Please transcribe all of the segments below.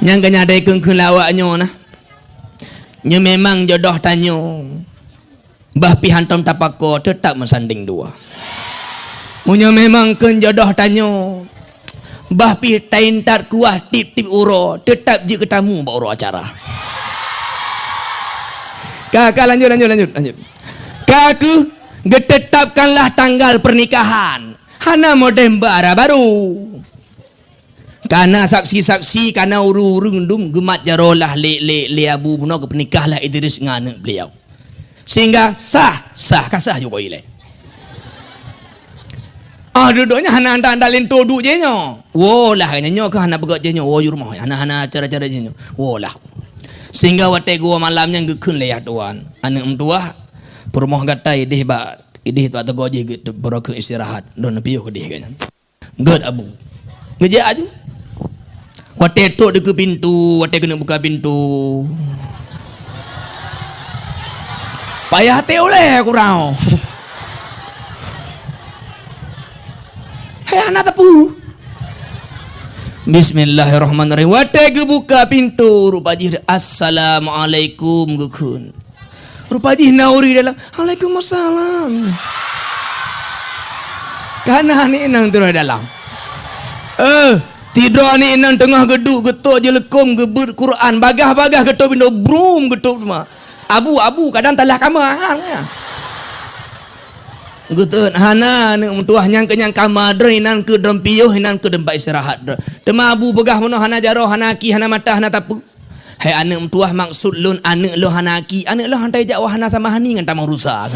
Yang kena ada keng lawaknya nah. Nya memang jodoh tanyo. Bah pi hantam tapako tetap mensanding dua. Punya memang ken jodoh tanyo. Bah pi taintat kuah tip-tip uro tetap je ketemu ba uro acara. Kakak lanjut. Kaku getetapkanlah tanggal pernikahan. Hana modem bara baru. Karena saksi-saksi karena uru-urundum gemat jarolah le abu buno ke pernikahlah Idris dengan beliau. Sehingga sah kasah juga ile. Duduknya hana andalin todu je nyo. Wolah nyo ke hana begot je nyo. Wo rumah hana cara-cara je nyo. Wolah. Sehingga wate gua malamnya ngekun le tuan. Anu emtua perumah gata idih tak tego je gitu berok istirahat. Don piyo ke dia kan. God abu. Ngejak aju. Wate tok dekat pintu, wate kena buka pintu. Payah hati oleh kurang. Hai anak tepu. Bismillahirrahmanirrahim. Wate buka pintu, rupaji assalamualaikum gukun. Rupaji nauri dalam Waalaikumsalam. Karena ni nang turun dalam. Tidur ni nang tengah geduk getok je lekom gebut Quran bagah-bagah getok pintu brum getok rumah. Abu kadang talah kamar hang. Getot hana ni mentuah nyang kenyang kamar drinan ke dempiyo hinan ke dempat istirahat. Tema abu begah mono hana jaro hana ki hana mata hana tapu. Hai anak mentuah maksud lun anak lo hana ki anak lo hantai jak wahana sama hani ngan tamang rusak.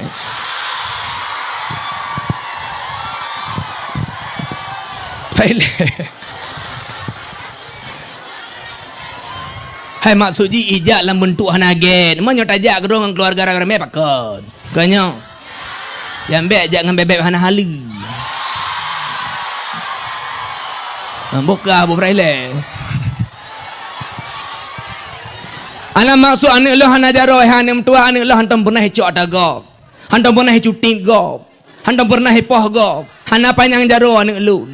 Baiklah. Hai maksud ji ijak dalam bentuk hanagen. Manyo tajak gedong dengan keluarga ramai pakon. Kanyo. Yang bek ajak dengan bebek hana hali. Buka bu fraile. Alam maksud anak lo hana jaro hana mentua anak lo hantam pernah cok dagop. Hantam pernah cuting gop. Hantam pernah poh gop. Hana panjang jaro anak lo.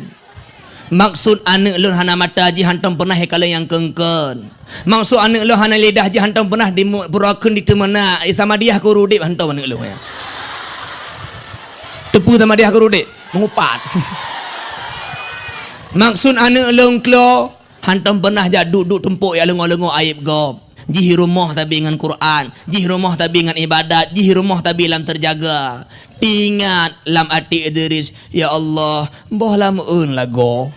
Maksud anak lo hana mata ji hantam pernah kala yang kengken. Maksud anak lo hana lidah je hantam pernah di purakeun di temana sama dia ku rudip hantam anak lo ya. Tepu sama dia ku rudip mengupat. Maksud anak lo engklo hantam pernah jak duduk tempuk ya lengo-lengo aib gop. Ji rumah tapi dengan Quran, ji rumah tapi dengan ibadat, ji rumah tapi lam terjaga. Ingat lam ati Idris, ya Allah, boh lamun lago.